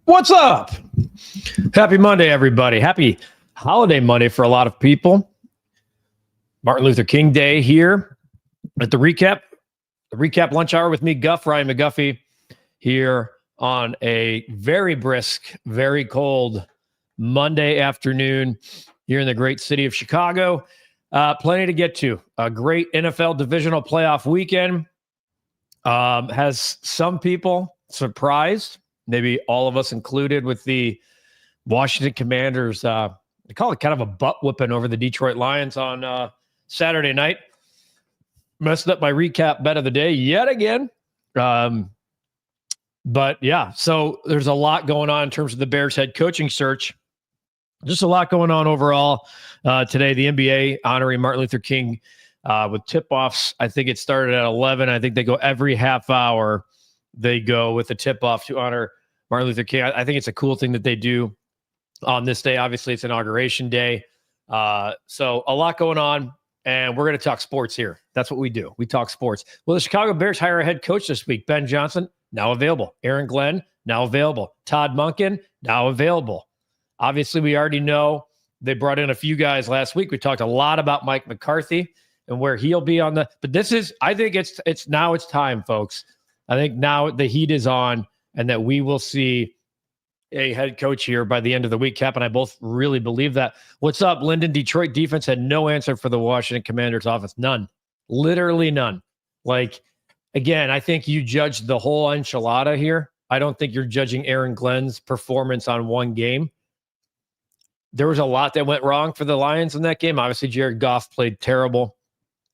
What's up? Happy Monday, everybody. Happy holiday Monday for a lot of people. Martin Luther King Day here at the REKAP Lunch Hour with me, Guff, Ryan McGuffey, here on a very brisk, very cold Monday afternoon here in the great city of Chicago. Plenty to get to. A great NFL divisional playoff weekend. Has some people surprised, maybe all of us included, with the Washington Commanders. They call it kind of a butt whooping over the Detroit Lions on Saturday night. Messed up my recap bet of the day yet again. But yeah, so there's a lot going on in terms of the Bears head coaching search. Just a lot going on overall today. The NBA honoring Martin Luther King with tip-offs. I think it started at 11. I think they go every half hour. They go with a tip-off to honor Martin Luther King. I think it's a cool thing that they do on this day. Obviously, it's Inauguration Day. So a lot going on, and we're going to talk sports here. That's what we do. We talk sports. Well, the Chicago Bears hire a head coach this week. Ben Johnson, now available. Aaron Glenn, now available. Todd Monken, now available. Obviously, we already know they brought in a few guys last week. We talked a lot about Mike McCarthy and where he'll be on the. But this is, I think it's now it's time, folks. I think now the heat is on, and that we will see a head coach here by the end of the week. Cap and I both really believe that. What's up, Lyndon? Detroit defense had no answer for the Washington Commanders offense. None. Literally none. Like, again, I think you judged the whole enchilada here. I don't think you're judging Aaron Glenn's performance on one game. There was a lot that went wrong for the Lions in that game. Obviously, Jared Goff played terrible.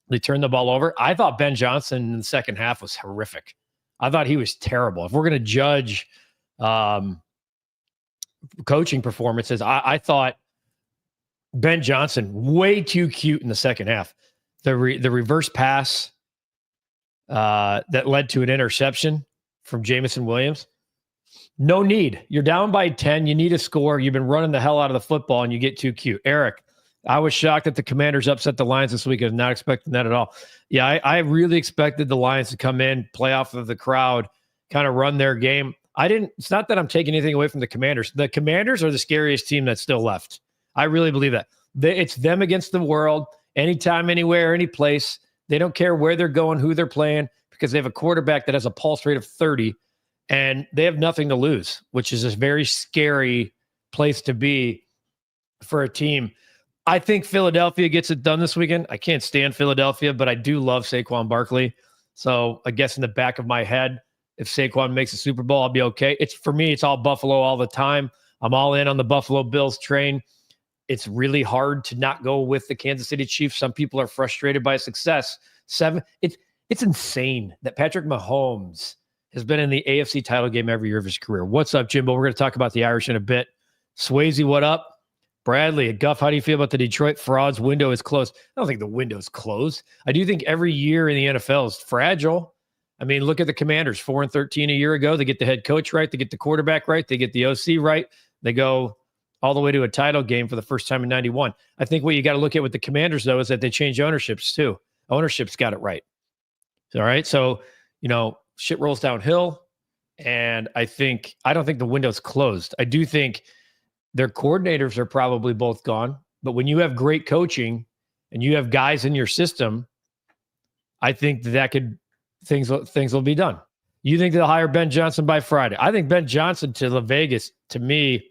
They turned the ball over. I thought Ben Johnson in the second half was horrific. I thought he was terrible. If we're going to judge coaching performances, I thought Ben Johnson way too cute in the second half. The reverse pass that led to an interception from Jamison Williams. No need. You're down by 10. You need a score. You've been running the hell out of the football, and you get too cute. Eric, I was shocked that the Commanders upset the Lions this week. I was not expecting that at all. Yeah, I really expected the Lions to come in, play off of the crowd, kind of run their game. It's not that I'm taking anything away from the Commanders. The Commanders are the scariest team that's still left. I really believe that. It's them against the world, anytime, anywhere, any place. They don't care where they're going, who they're playing, because they have a quarterback that has a pulse rate of 30, and they have nothing to lose, which is a very scary place to be for a team. I think Philadelphia gets it done this weekend. I can't stand Philadelphia, but I do love Saquon Barkley. So I guess in the back of my head, if Saquon makes a Super Bowl, I'll be okay. For me, it's all Buffalo all the time. I'm all in on the Buffalo Bills train. It's really hard to not go with the Kansas City Chiefs. Some people are frustrated by success. It's insane that Patrick Mahomes has been in the AFC title game every year of his career. What's up, Jimbo? We're going to talk about the Irish in a bit. Swayze, what up? Bradley at Guff, how do you feel about the Detroit frauds? Window is closed. I don't think the window is closed. I do think every year in the NFL is fragile. I mean, look at the Commanders, 4-13 a year ago. They get the head coach right. They get the quarterback right. They get the OC right. They go all the way to a title game for the first time in 91. I think what you got to look at with the Commanders, though, is that they change ownerships, too. Ownership's got it right. All right. So, shit rolls downhill. And I don't think the window's closed. I do think their coordinators are probably both gone. But when you have great coaching and you have guys in your system, I think things will be done. You think they'll hire Ben Johnson by Friday? I think Ben Johnson to Vegas, to me,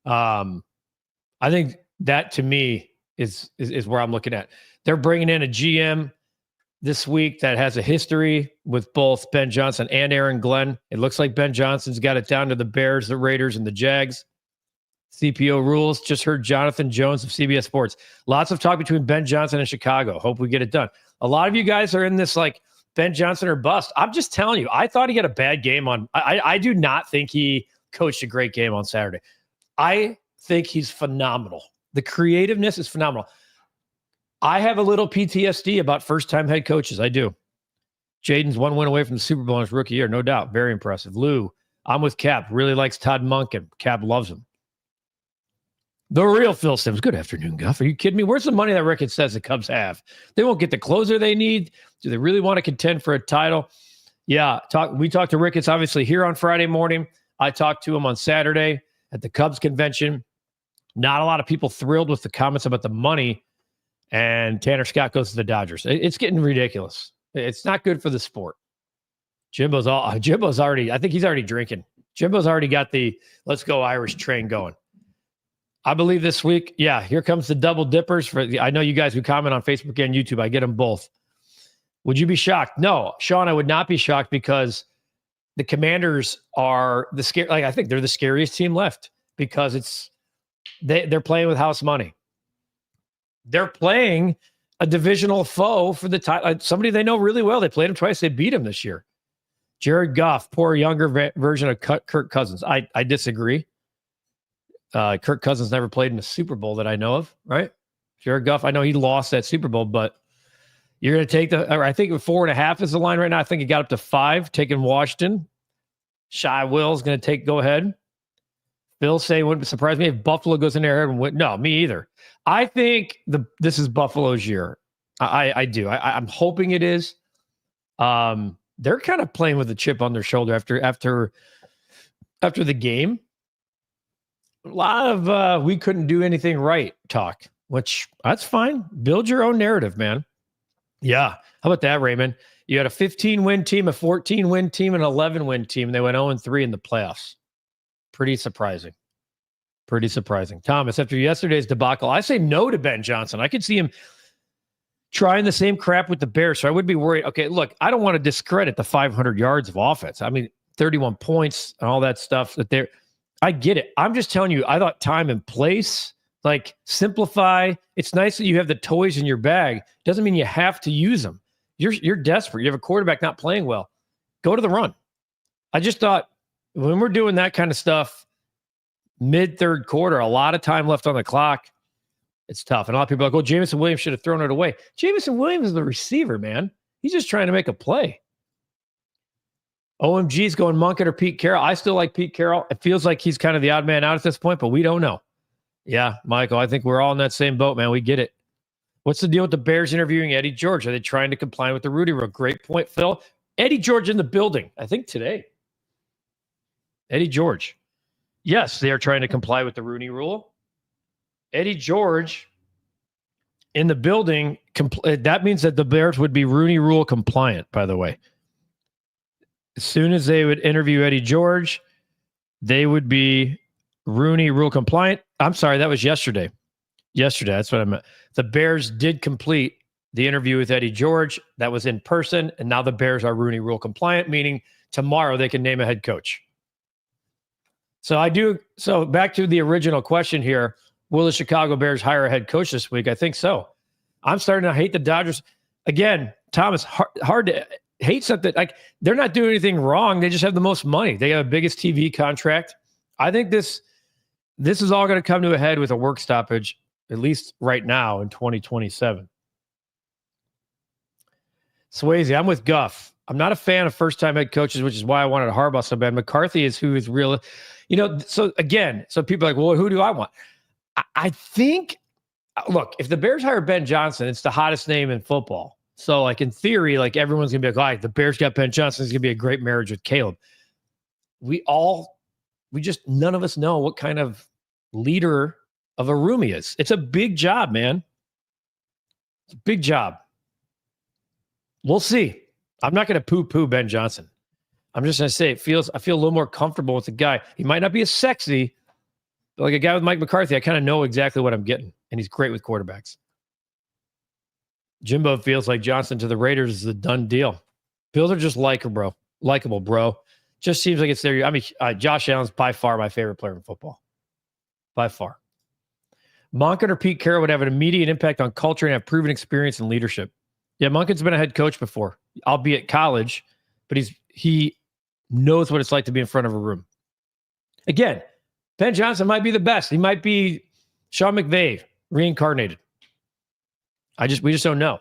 I think that to me is where I'm looking at. They're bringing in a GM this week that has a history with both Ben Johnson and Aaron Glenn. It looks like Ben Johnson's got it down to the Bears, the Raiders, and the Jags. CPO rules. Just heard Jonathan Jones of CBS Sports. Lots of talk between Ben Johnson and Chicago. Hope we get it done. A lot of you guys are in this like Ben Johnson or bust. I'm just telling you, I thought he had a bad game on. I do not think he coached a great game on Saturday. I think he's phenomenal. The creativeness is phenomenal. I have a little PTSD about first-time head coaches. I do. Jaden's one win away from the Super Bowl in his rookie year, no doubt. Very impressive. Lou, I'm with Cap. Really likes Todd Monken. Cap loves him. The real Phil Sims. Good afternoon, Guff. Are you kidding me? Where's the money that Ricketts says the Cubs have? They won't get the closer they need. Do they really want to contend for a title? Yeah, we talked to Ricketts, obviously, here on Friday morning. I talked to him on Saturday at the Cubs convention. Not a lot of people thrilled with the comments about the money. And Tanner Scott goes to the Dodgers. It's getting ridiculous. It's not good for the sport. Jimbo's already, I think he's already drinking. Jimbo's already got the let's go Irish train going. I believe this week, here comes the double dippers. I know you guys who comment on Facebook and YouTube. I get them both. Would you be shocked? No, Sean, I would not be shocked because the Commanders are I think they're the scariest team left because they're playing with house money. They're playing a divisional foe for the title. Somebody they know really well. They played him twice. They beat him this year. Jared Guff, poor younger version of Kirk Cousins. I disagree. Kirk Cousins never played in a Super Bowl that I know of, right? Jared Guff, I know he lost that Super Bowl, but you're going to take I think 4.5 is the line right now. I think it got up to 5, taking Washington. Shy Will's going to go ahead. Bill say wouldn't surprise me if Buffalo goes in there and win. No, me either. I think this is Buffalo's year. I do. I'm hoping it is. They're kind of playing with a chip on their shoulder after the game. A lot of we couldn't do anything right talk, which that's fine. Build your own narrative, man. Yeah. How about that, Raymond? You had a 15-win team, a 14-win team, an 11-win team. And they went 0-3 in the playoffs. Pretty surprising. Thomas, after yesterday's debacle, I say no to Ben Johnson. I could see him trying the same crap with the Bears, so I would be worried. Okay, look, I don't want to discredit the 500 yards of offense. I mean, 31 points and all that stuff I get it. I'm just telling you, I thought time and place, like simplify. It's nice that you have the toys in your bag. Doesn't mean you have to use them. You're desperate. You have a quarterback not playing well. Go to the run. I just thought when we're doing that kind of stuff, mid-third quarter, a lot of time left on the clock, it's tough. And a lot of people are like, Jameson Williams should have thrown it away. Jameson Williams is the receiver, man. He's just trying to make a play. OMG's going Munkett or Pete Carroll. I still like Pete Carroll. It feels like he's kind of the odd man out at this point, but we don't know. Yeah, Michael, I think we're all in that same boat, man. We get it. What's the deal with the Bears interviewing Eddie George? Are they trying to comply with the Rudy rule? Great point, Phil. Eddie George in the building, I think today. Eddie George. Yes, they are trying to comply with the Rooney rule. Eddie George in the building. That means that the Bears would be Rooney rule compliant, by the way. As soon as they would interview Eddie George, they would be Rooney rule compliant. I'm sorry, that was yesterday. That's what I meant. The Bears did complete the interview with Eddie George. That was in person, and now the Bears are Rooney rule compliant, meaning tomorrow they can name a head coach. So back to the original question here. Will the Chicago Bears hire a head coach this week? I think so. I'm starting to hate the Dodgers. Again, Thomas, hard to hate something. Like, they're not doing anything wrong. They just have the most money. They have the biggest TV contract. I think this is all going to come to a head with a work stoppage, at least right now in 2027. Swayze, I'm with Guff. I'm not a fan of first-time head coaches, which is why I wanted Harbaugh so bad. McCarthy is who is real. So people are like, well, who do I want? I think, look, if the Bears hire Ben Johnson, it's the hottest name in football. So, like, in theory, like, everyone's going to be like, the Bears got Ben Johnson. It's going to be a great marriage with Caleb. None of us know what kind of leader of a room he is. It's a big job, man. It's a big job. We'll see. I'm not going to poo-poo Ben Johnson. I'm just going to say I feel a little more comfortable with the guy. He might not be as sexy, but like a guy with Mike McCarthy, I kind of know exactly what I'm getting, and he's great with quarterbacks. Jimbo feels like Johnson to the Raiders is a done deal. Bills are just likable, bro. Just seems like it's there. I mean, Josh Allen's by far my favorite player in football. By far. Monken or Pete Carroll would have an immediate impact on culture and have proven experience in leadership. Yeah, Monken's been a head coach before, albeit college, but he knows what it's like to be in front of a room. Again, Ben Johnson might be the best. He might be Sean McVay reincarnated. We just don't know.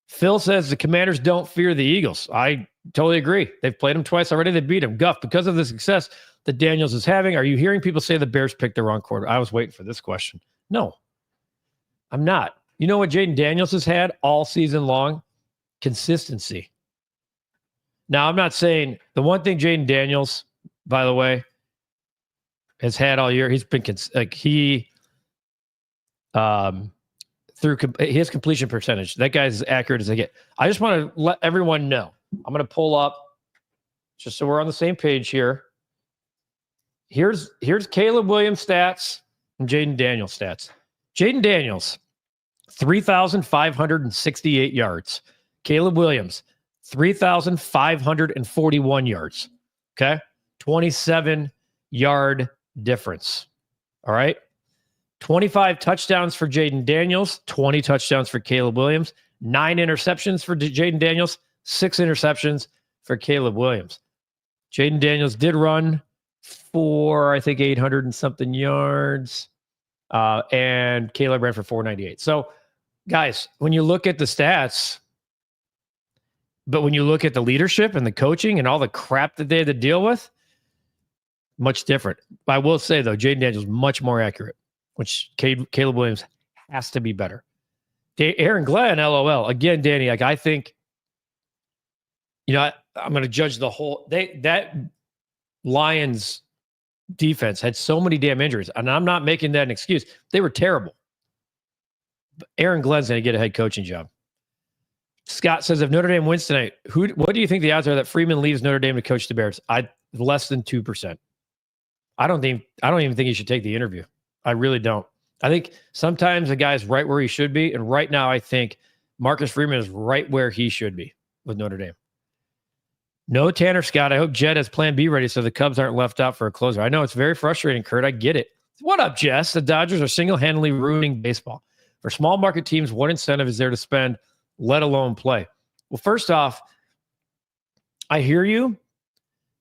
Phil says the Commanders don't fear the Eagles. I totally agree. They've played them twice already. They beat them. Guff, because of the success that Daniels is having, are you hearing people say the Bears picked the wrong quarter? I was waiting for this question. No, I'm not. You know what Jaden Daniels has had all season long? Consistency. Now, I'm not saying the one thing Jaden Daniels by the way, has had all year. He's been his completion percentage. That guy's as accurate as they get. I just want to let everyone know. I'm going to pull up just so we're on the same page here. Here's Caleb Williams stats and Jaden Daniels stats. Jaden Daniels, 3,568 yards. Caleb Williams, 3,541 yards. Okay? 27-yard difference. All right? 25 touchdowns for Jaden Daniels, 20 touchdowns for Caleb Williams, 9 interceptions for Jaden Daniels, 6 interceptions for Caleb Williams. Jaden Daniels did run for, I think, 800 and something yards, and Caleb ran for 498. So, guys, when you look at the stats, but when you look at the leadership and the coaching and all the crap that they had to deal with, much different. I will say, though, Jaden Daniels is much more accurate, which Caleb Williams has to be better. Aaron Glenn, LOL. Again, Danny, like I think, I'm going to judge the whole. That Lions defense had so many damn injuries, and I'm not making that an excuse. They were terrible. But Aaron Glenn's going to get a head coaching job. Scott says, if Notre Dame wins tonight, what do you think the odds are that Freeman leaves Notre Dame to coach the Bears? Less than 2%. I don't even think he should take the interview. I really don't. I think sometimes a guy's right where he should be, and right now I think Marcus Freeman is right where he should be with Notre Dame. No Tanner Scott. I hope Jed has plan B ready so the Cubs aren't left out for a closer. I know it's very frustrating, Kurt. I get it. What up, Jess? The Dodgers are single-handedly ruining baseball. For small market teams, what incentive is there to spend, let alone play? Well, first off, I hear you,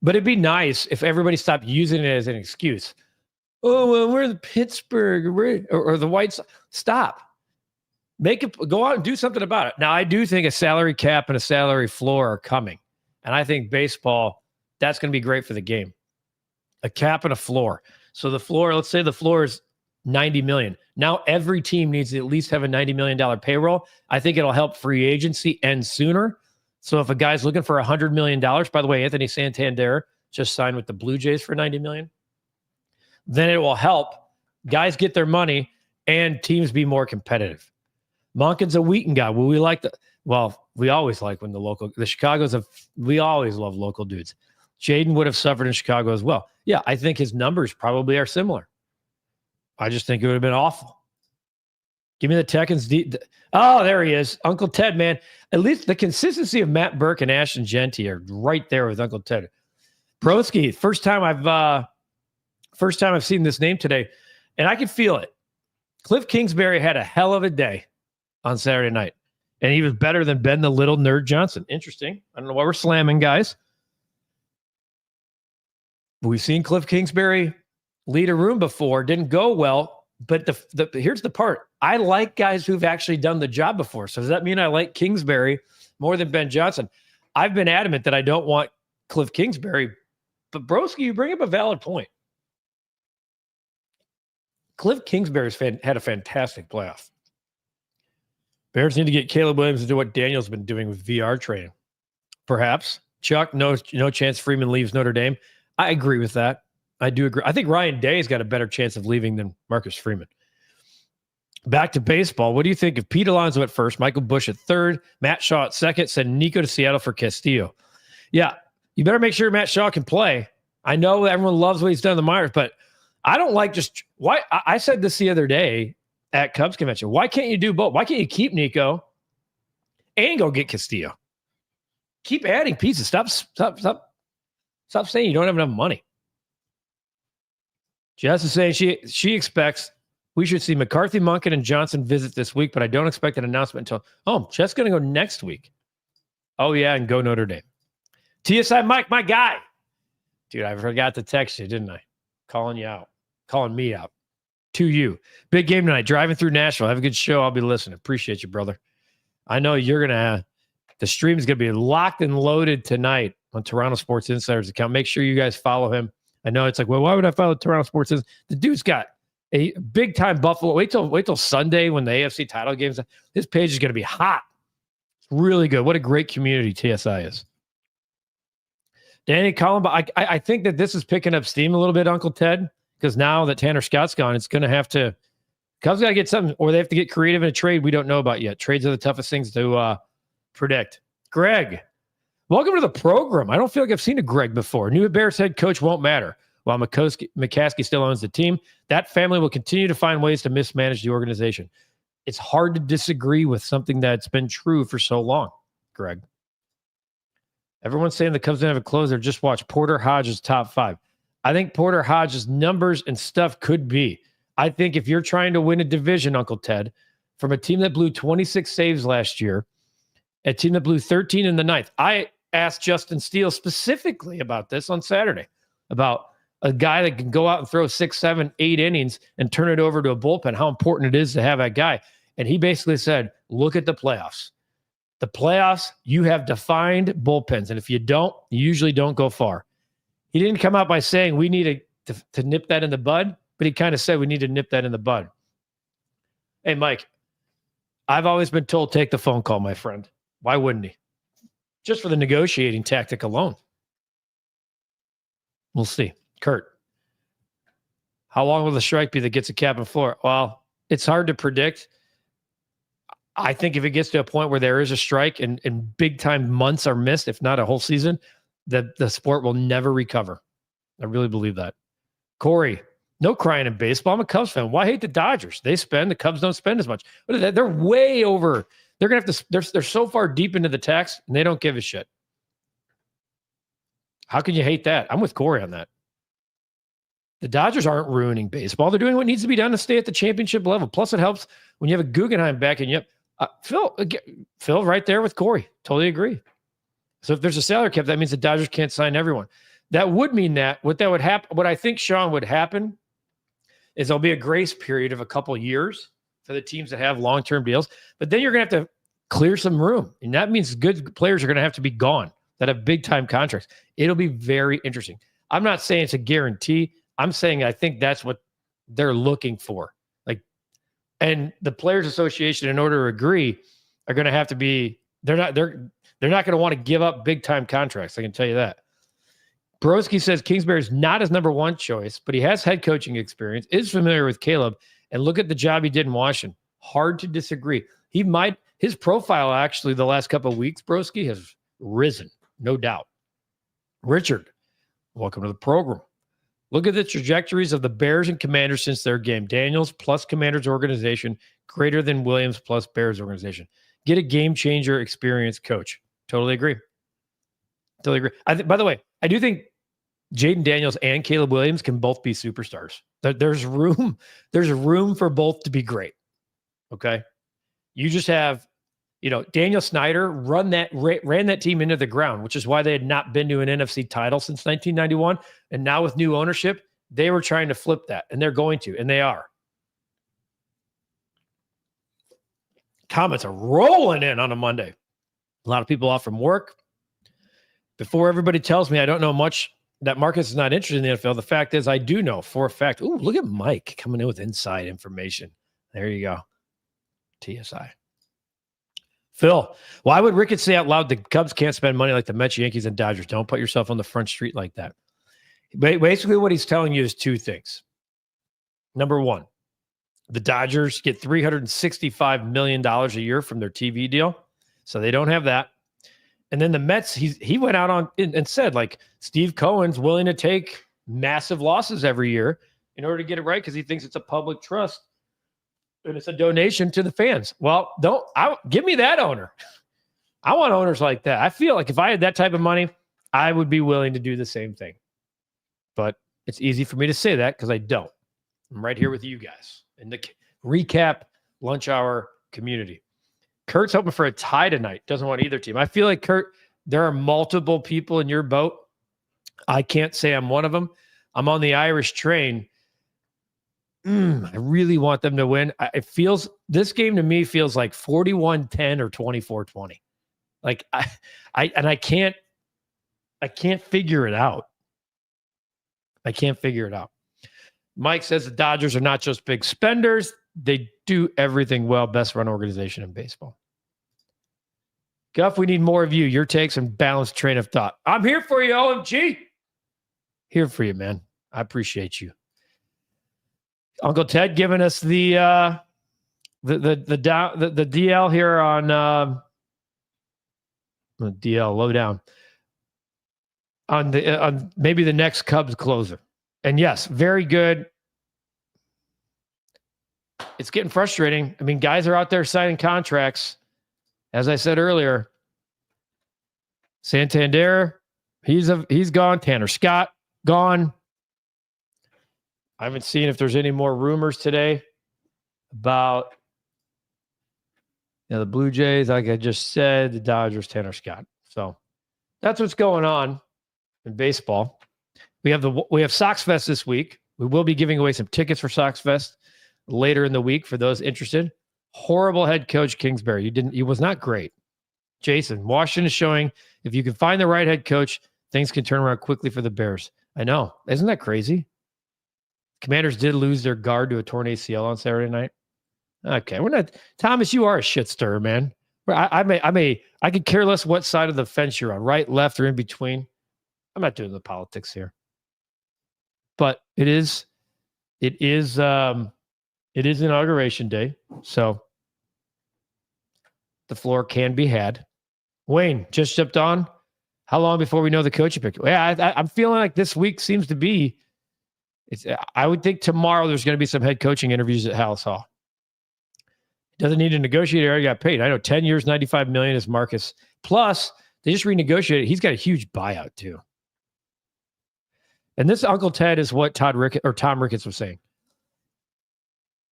but it'd be nice if everybody stopped using it as an excuse. Oh, well, we're the Pittsburgh or the White Sox. Stop. Go out and do something about it. Now, I do think a salary cap and a salary floor are coming. And I think baseball, that's going to be great for the game. A cap and a floor. So the floor, let's say the floor is $90 million. Now every team needs to at least have a $90 million payroll. I think it'll help free agency end sooner. So if a guy's looking for $100 million, by the way, Anthony Santander just signed with the Blue Jays for $90 million. Then it will help guys get their money and teams be more competitive. Monken's a Wheaton guy. Well, we always like when we always love local dudes. Jaden would have suffered in Chicago as well. Yeah, I think his numbers probably are similar. I just think it would have been awful. Give me the Tekkens. Oh, there he is. Uncle Ted, man. At least the consistency of Matt Burke and Ashton Genty are right there with Uncle Ted. Broski, first time I've seen this name today, and I can feel it. Cliff Kingsbury had a hell of a day on Saturday night, and he was better than Ben the Little Nerd Johnson. Interesting. I don't know why we're slamming, guys. But we've seen Cliff Kingsbury lead a room before. Didn't go well, but here's the part. I like guys who've actually done the job before. So does that mean I like Kingsbury more than Ben Johnson? I've been adamant that I don't want Cliff Kingsbury, but Broski, you bring up a valid point. Cliff Kingsbury's had a fantastic playoff. Bears need to get Caleb Williams to do what Daniel's been doing with VR training. Perhaps. Chuck, no chance Freeman leaves Notre Dame. I agree with that. I do agree. I think Ryan Day's got a better chance of leaving than Marcus Freeman. Back to baseball. What do you think of Pete Alonso at first, Michael Bush at third, Matt Shaw at second, send Nico to Seattle for Castillo? Yeah, you better make sure Matt Shaw can play. I know everyone loves what he's done in the minors, but I don't like why. I said this the other day at Cubs convention. Why can't you do both? Why can't you keep Nico and go get Castillo? Keep adding pieces. Stop saying you don't have enough money. Jess is saying she expects we should see McCarthy, Monken, and Johnson visit this week, but I don't expect an announcement until, Jess going to go next week. Oh, yeah, and go Notre Dame. TSI Mike, my guy. Dude, I forgot to text you, didn't I? Calling me out. To you. Big game tonight. Driving through Nashville. Have a good show. I'll be listening. Appreciate you, brother. I know you're going to the stream is going to be locked and loaded tonight on Toronto Sports Insider's account. Make sure you guys follow him. I know it's like, well, why would I follow Toronto Sports Insider? The dude's got a big-time Buffalo. Wait till Sunday when the AFC title game's. His page is going to be hot. It's really good. What a great community TSI is. Danny Collins, I think that this is picking up steam a little bit, Uncle Ted, because now that Tanner Scott's gone, it's going to have to, Cubs got to get something, or they have to get creative in a trade we don't know about yet. Trades are the toughest things to predict. Greg, welcome to the program. I don't feel like I've seen a Greg before. New Bears head coach won't matter. While McCaskey still owns the team, that family will continue to find ways to mismanage the organization. It's hard to disagree with something that's been true for so long, Greg. Everyone's saying the Cubs don't have a closer. Just watch Porter Hodges' top 5. I think Porter Hodges' numbers and stuff could be. I think if you're trying to win a division, Uncle Ted, from a team that blew 26 saves last year, a team that blew 13 in the ninth. I asked Justin Steele specifically about this on Saturday, about a guy that can go out and throw 6, 7, 8 innings and turn it over to a bullpen, how important it is to have that guy. And he basically said, look at the playoffs. The playoffs, you have defined bullpens. And if you don't, you usually don't go far. He didn't come out by saying we need to nip that in the bud, but he kind of said we need to nip that in the bud. Hey, Mike, I've always been told take the phone call, my friend. Why wouldn't he? Just for the negotiating tactic alone. We'll see. Kurt, how long will the strike be that gets a cap and floor? Well, it's hard to predict. I think if it gets to a point where there is a strike and big time months are missed, if not a whole season, the sport will never recover. I really believe that. Corey, no crying in baseball. I'm a Cubs fan. Why hate the Dodgers? They spend. The Cubs don't spend as much. What is that? They're way over. They're going to have to, they're so far deep into the tax and they don't give a shit. How can you hate that? I'm with Corey on that. The Dodgers aren't ruining baseball. They're doing what needs to be done to stay at the championship level. Plus, it helps when you have a Guggenheim back and you have Phil right there with Corey. Totally agree. So if there's a salary cap, that means the Dodgers can't sign everyone. That would mean that what would happen, what I think, Sean, would happen is there'll be a grace period of a couple of years for the teams that have long-term deals. But then you're going to have to clear some room. And that means good players are going to have to be gone that have big-time contracts. It'll be very interesting. I'm not saying it's a guarantee. I'm saying I think that's what they're looking for. And the Players Association, in order to agree, are going to have to be, they're not going to want to give up big time contracts. I can tell you that. Broski says Kingsbury is not his number one choice, but he has head coaching experience, is familiar with Caleb, and look at the job he did in Washington. Hard to disagree. His profile actually the last couple of weeks, Broski, has risen, no doubt. Richard, welcome to the program. Look at the trajectories of the Bears and Commanders since their game. Daniels plus Commanders organization greater than Williams plus Bears organization. Get a game changer experience coach. Totally agree. Totally agree. By the way, I do think Jaden Daniels and Caleb Williams can both be superstars. There's room for both to be great. Okay. You just have, Daniel Snyder ran that team into the ground, which is why they had not been to an NFC title since 1991. And now with new ownership, they were trying to flip that, and they're going to, and they are. Comments are rolling in on a Monday. A lot of people off from work. Before everybody tells me I don't know much, that Marcus is not interested in the NFL, the fact is I do know for a fact. Ooh, look at Mike coming in with inside information. There you go. TSI. Phil, why would Ricketts say out loud the Cubs can't spend money like the Mets, Yankees, and Dodgers? Don't put yourself on the front street like that. Basically, what he's telling you is two things. Number one, the Dodgers get $365 million a year from their TV deal, so they don't have that. And then the Mets, he went out on and said, like, Steve Cohen's willing to take massive losses every year in order to get it right because he thinks it's a public trust. And it's a donation to the fans. Well, give me that owner. I want owners like that. I feel like if I had that type of money, I would be willing to do the same thing. But it's easy for me to say that because I don't. I'm right here with you guys in the REKAP Lunch Hour community. Kurt's hoping for a tie tonight. Doesn't want either team. I feel like, Kurt, there are multiple people in your boat. I can't say I'm one of them. I'm on the Irish train. I really want them to win. This game to me feels like 41-10 or 24-20. Like I can't figure it out. I can't figure it out. Mike says the Dodgers are not just big spenders. They do everything well. Best run organization in baseball. Guff, we need more of you. Your takes and balanced train of thought. I'm here for you, OMG. Here for you, man. I appreciate you. Uncle Ted giving us the DL here on DL lowdown on maybe the next Cubs closer. And yes, very good. It's getting frustrating. I mean, guys are out there signing contracts. As I said earlier, Santander, he's gone. Tanner Scott, gone. I haven't seen if there's any more rumors today about the Blue Jays, like I just said, the Dodgers, Tanner Scott. So that's what's going on in baseball. We have Sox Fest this week. We will be giving away some tickets for Sox Fest later in the week for those interested. Horrible head coach Kingsbury. He was not great. Jason, Washington is showing if you can find the right head coach, things can turn around quickly for the Bears. I know. Isn't that crazy? Commanders did lose their guard to a torn ACL on Saturday night. Okay, we're not. Thomas, you are a shit stirrer, man. I could care less what side of the fence you're on, right, left, or in between. I'm not doing the politics here. But it is inauguration day, so the floor can be had. Wayne just stepped on. How long before we know the coach you picked? Yeah, I'm feeling like this week seems to be. I would think tomorrow there's going to be some head coaching interviews at Hallis Hall. Doesn't need to negotiate. He already got paid. I know 10 years, $95 million is Marcus. Plus, they just renegotiated. He's got a huge buyout too. And this Uncle Ted is what Tom Ricketts was saying.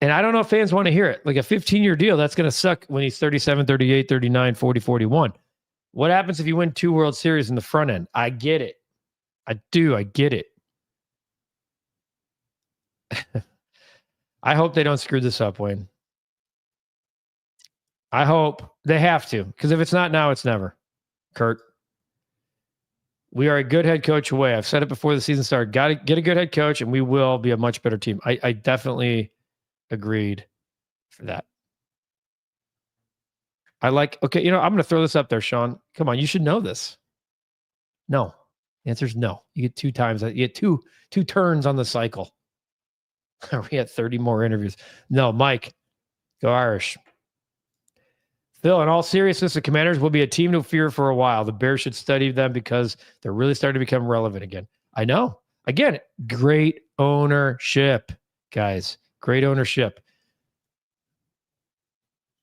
And I don't know if fans want to hear it. Like a 15-year deal, that's going to suck when he's 37, 38, 39, 40, 41. What happens if you win 2 World Series in the front end? I get it. I do. I get it. I hope they don't screw this up, Wayne. I hope they have to, because if it's not now, it's never. Kurt, we are a good head coach away. I've said it before the season started. Got to get a good head coach, and we will be a much better team. I definitely agreed for that. Okay, I'm going to throw this up there, Sean. Come on, you should know this. No. The answer is no. You get 2 times. You get two turns on the cycle. We had 30 more interviews. No, Mike, go Irish. Phil, in all seriousness, the Commanders will be a team to fear for a while. The Bears should study them because they're really starting to become relevant again. I know. Again, great ownership, guys. Great ownership.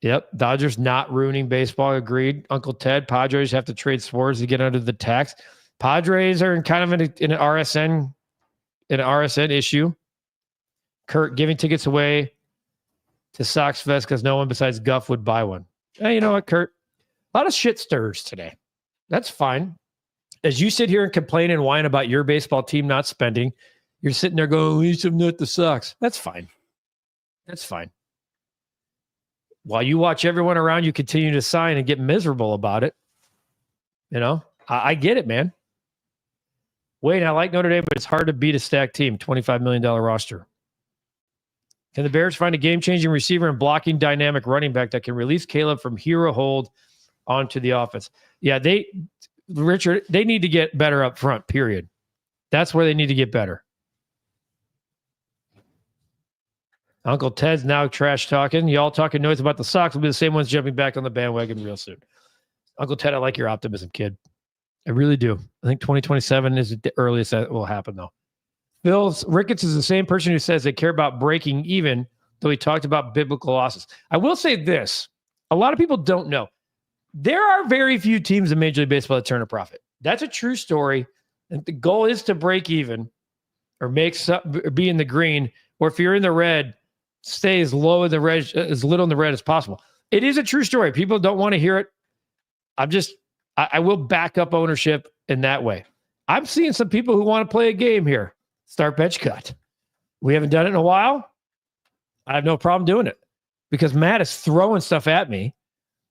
Yep. Dodgers not ruining baseball. Agreed. Uncle Ted, Padres have to trade Swartz to get under the tax. Padres are in kind of in an RSN issue. Kurt giving tickets away to Sox Fest because no one besides Guff would buy one. Hey, you know what, Kurt? A lot of shit stirs today. That's fine. As you sit here and complain and whine about your baseball team not spending, you're sitting there going, we should nut the Sox. That's fine. That's fine. While you watch everyone around you continue to sign and get miserable about it, I get it, man. Wait, I like Notre Dame, but it's hard to beat a stacked team, $25 million roster. Can the Bears find a game-changing receiver and blocking dynamic running back that can release Caleb from hero hold onto the offense? Yeah, Richard, they need to get better up front, period. That's where they need to get better. Uncle Ted's now trash talking. Y'all talking noise about the Sox will be the same ones jumping back on the bandwagon real soon. Uncle Ted, I like your optimism, kid. I really do. I think 2027 is the earliest that will happen, though. Ricketts is the same person who says they care about breaking even, though he talked about biblical losses. I will say this. A lot of people don't know. There are very few teams in Major League Baseball that turn a profit. That's a true story. And the goal is to break even or be in the green, or if you're in the red, stay as low in the red, as little in the red as possible. It is a true story. People don't want to hear it. I will back up ownership in that way. I'm seeing some people who want to play a game here. Start bench cut. We haven't done it in a while. I have no problem doing it because Matt is throwing stuff at me.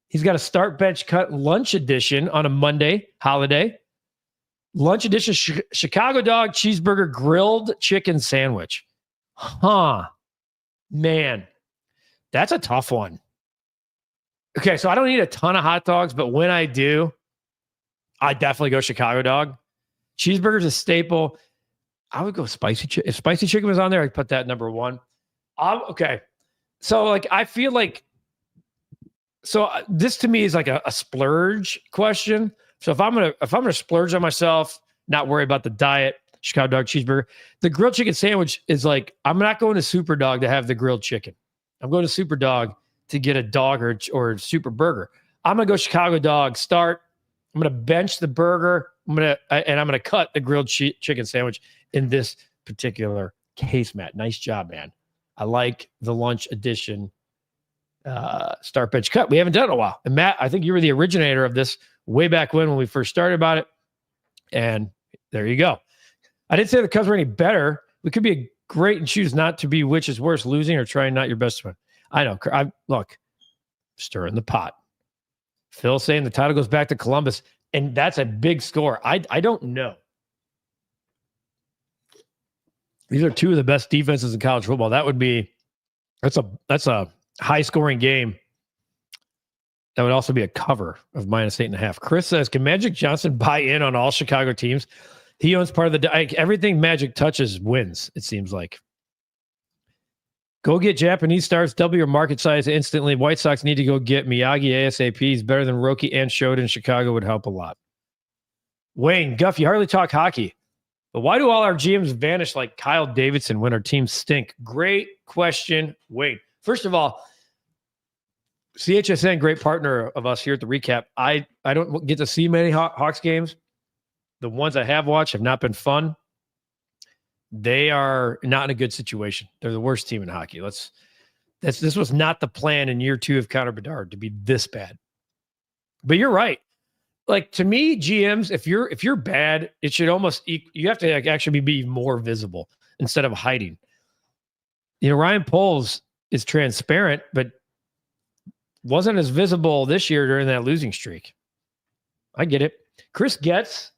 He's got a start bench cut lunch edition on a Monday holiday. Lunch edition Chicago dog cheeseburger grilled chicken sandwich. Man, that's a tough one. Okay, so I don't eat a ton of hot dogs, but when I do, I definitely go Chicago dog. Cheeseburger's a staple. I would go spicy chicken. If spicy chicken was on there, I'd put that number one. Okay. So like I feel like this to me is like a splurge question. So if I'm gonna splurge on myself, not worry about the diet, Chicago dog cheeseburger. The grilled chicken sandwich is like, I'm not going to Super Dog to have the grilled chicken. I'm going to Super Dog to get a dog or super burger. I'm gonna go Chicago dog. Start. I'm gonna bench the burger. I'm gonna cut the grilled chicken sandwich in this particular case, Matt. Nice job, man. I like the lunch edition start bench cut. We haven't done it in a while. And Matt, I think you were the originator of this way back when we first started about it. And there you go. I didn't say the Cubs were any better. We could be great and choose not to be which is worse, losing or trying not your best friend. I know. Look, stirring the pot. Phil saying the title goes back to Columbus, and that's a big score. I don't know. These are two of the best defenses in college football. That's a high scoring game. That would also be a cover of -8.5. Chris says, can Magic Johnson buy in on all Chicago teams? He owns part of everything Magic touches wins, it seems like. Go get Japanese stars, double your market size instantly. White Sox need to go get Miyagi ASAP. He's better than Roki and Shoda in Chicago, would help a lot. Wayne, Guff, you hardly talk hockey. But why do all our GMs vanish like Kyle Davidson when our teams stink? Great question, Wayne. First of all, CHSN, great partner of us here at the Recap. I don't get to see many Hawks games. The ones I have watched have not been fun. They are not in a good situation. They're the worst team in hockey. This was not the plan in year 2 of Connor Bedard to be this bad. But you're right. Like, to me, GMs, if you're bad, it should almost you have to actually be more visible instead of hiding. You know, Ryan Poles is transparent, but wasn't as visible this year during that losing streak. I get it. Chris Getz,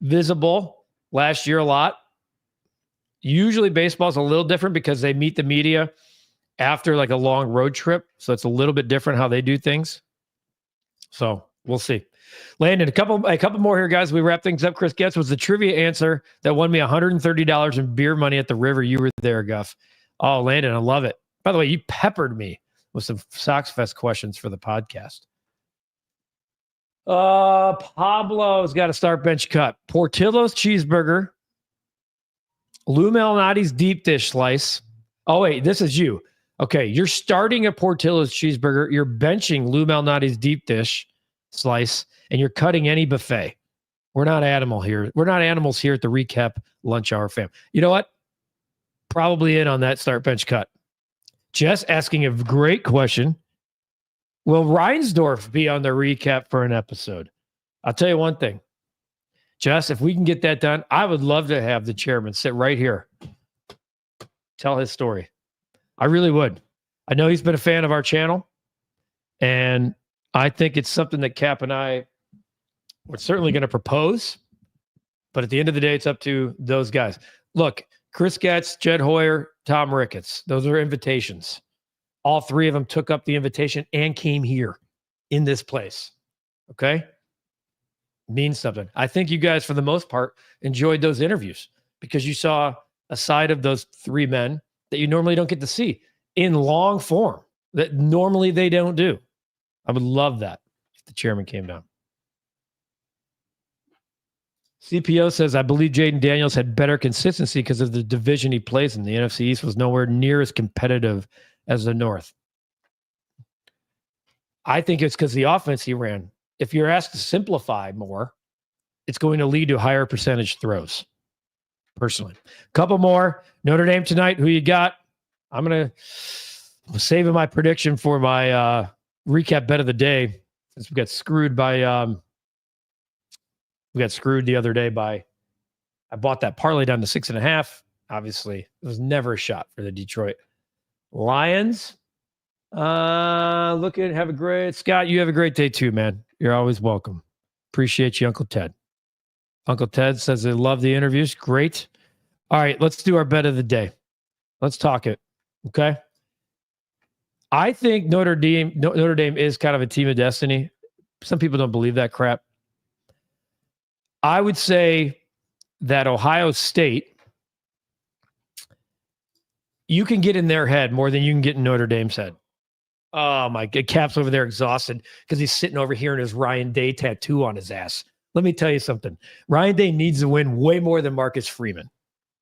visible last year a lot. Usually baseball's a little different because they meet the media after like a long road trip. So it's a little bit different how they do things. So we'll see. Landon, a couple more here, guys. We wrap things up. Chris Getz was the trivia answer that won me $130 in beer money at the river. You were there, Guff. Oh, Landon, I love it. By the way, you peppered me with some Sox Fest questions for the podcast. Pablo's got a start bench cut. Portillo's cheeseburger. Lou Malnati's deep dish slice. Oh, wait, this is you. Okay, you're starting at Portillo's cheeseburger. You're benching Lou Malnati's deep dish slice, and you're cutting any buffet. We're not animals here at the Recap Lunch Hour fam. You know what? Probably in on that start bench cut. Jess asking a great question. Will Reinsdorf be on the recap for an episode? I'll tell you one thing. Jess, if we can get that done, I would love to have the chairman sit right here. Tell his story. I really would. I know he's been a fan of our channel, and I think it's something that Cap and I were certainly going to propose, but at the end of the day, it's up to those guys. Look, Chris Getz, Jed Hoyer, Tom Ricketts, those are invitations. All three of them took up the invitation and came here in this place. Okay? Means something. I think you guys, for the most part, enjoyed those interviews because you saw a side of those three men that you normally don't get to see in long form that normally they don't do. I would love that if the chairman came down. CPO says, I believe Jaden Daniels had better consistency because of the division he plays in. The NFC East was nowhere near as competitive as the North. I think it's because the offense he ran. If you're asked to simplify more, it's going to lead to higher percentage throws. Personally. Couple more. Notre Dame tonight. Who you got? I'm saving my prediction for my recap bet of the day, since we got screwed the other day by, I bought that parlay down to 6.5. Obviously, it was never a shot for the Detroit Lions. Have a great, Scott, you have a great day too, man. You're always welcome. Appreciate you, Uncle Ted. Uncle Ted says they love the interviews. Great. All right, let's do our bet of the day. Let's talk it. Okay. I think Notre Dame is kind of a team of destiny. Some people don't believe that crap. I would say that Ohio State, you can get in their head more than you can get in Notre Dame's head. Oh, my God. Cap's over there exhausted because he's sitting over here in his Ryan Day tattoo on his ass. Let me tell you something. Ryan Day needs to win way more than Marcus Freeman.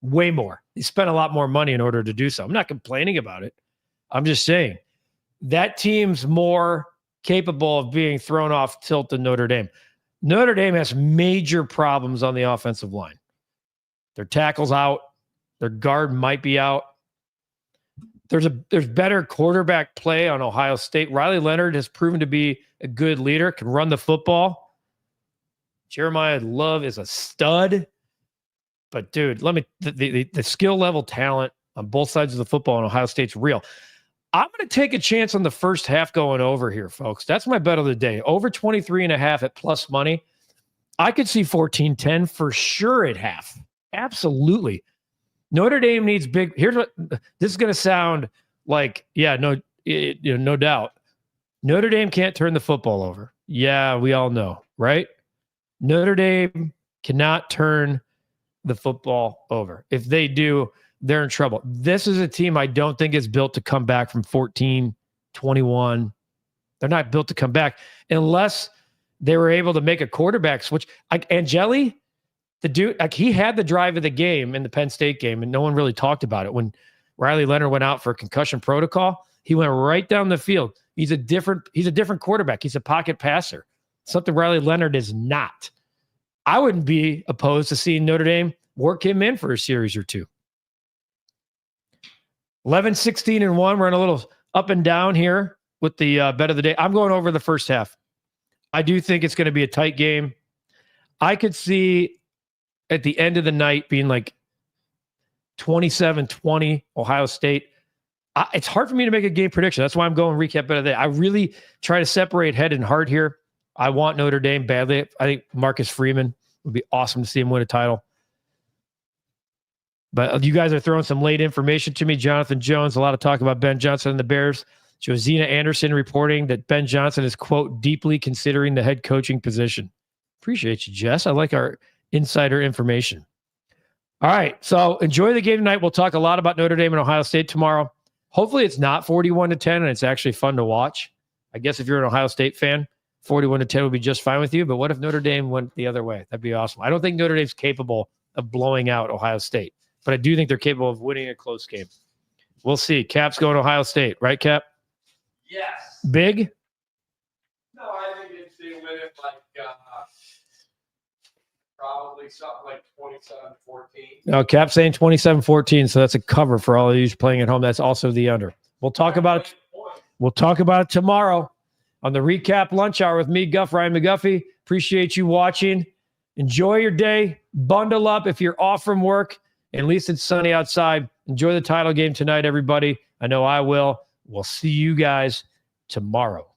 Way more. He spent a lot more money in order to do so. I'm not complaining about it. I'm just saying that team's more capable of being thrown off tilt than Notre Dame. Notre Dame has major problems on the offensive line. Their tackle's out. Their guard might be out. There's better quarterback play on Ohio State. Riley Leonard has proven to be a good leader, can run the football. Jeremiah Love is a stud. But, dude, the skill level talent on both sides of the football in Ohio State's real. I'm going to take a chance on the first half going over here, folks. That's my bet of the day. Over 23.5 at plus money. I could see 14-10 for sure at half. Absolutely. Notre Dame needs big. Here's what this is going to sound like. Yeah, no doubt. Notre Dame can't turn the football over. Yeah, we all know, right? Notre Dame cannot turn the football over. If they do, they're in trouble. This is a team I don't think is built to come back from 14-21. They're not built to come back unless they were able to make a quarterback switch. Like Angeli, the dude, like he had the drive of the game in the Penn State game, and no one really talked about it. When Riley Leonard went out for concussion protocol, he went right down the field. He's a different quarterback. He's a pocket passer. Something Riley Leonard is not. I wouldn't be opposed to seeing Notre Dame work him in for a series or two. 11-16-1. We're in a little up and down here with the bet of the day. I'm going over the first half. I do think it's going to be a tight game. I could see at the end of the night being like 27-20 Ohio State. It's hard for me to make a game prediction. That's why I'm going recap bet of the day. I really try to separate head and heart here. I want Notre Dame badly. I think Marcus Freeman would be awesome to see him win a title. But you guys are throwing some late information to me. Jonathan Jones, a lot of talk about Ben Johnson and the Bears. Josina Anderson reporting that Ben Johnson is, quote, deeply considering the head coaching position. Appreciate you, Jess. I like our insider information. All right, so enjoy the game tonight. We'll talk a lot about Notre Dame and Ohio State tomorrow. Hopefully it's not 41-10 and it's actually fun to watch. I guess if you're an Ohio State fan, 41-10 would be just fine with you. But what if Notre Dame went the other way? That'd be awesome. I don't think Notre Dame's capable of blowing out Ohio State, but I do think they're capable of winning a close game. We'll see. Cap's going to Ohio State, right, Cap? Yes. Big? No, I think it's they win it like probably something like 27-14. No, Cap's saying 27-14, so that's a cover for all of you playing at home. That's also the under. We'll talk about it. We'll talk about it tomorrow on the Recap Lunch Hour with me, Guff, Ryan McGuffey. Appreciate you watching. Enjoy your day. Bundle up if you're off from work. At least it's sunny outside. Enjoy the title game tonight, everybody. I know I will. We'll see you guys tomorrow.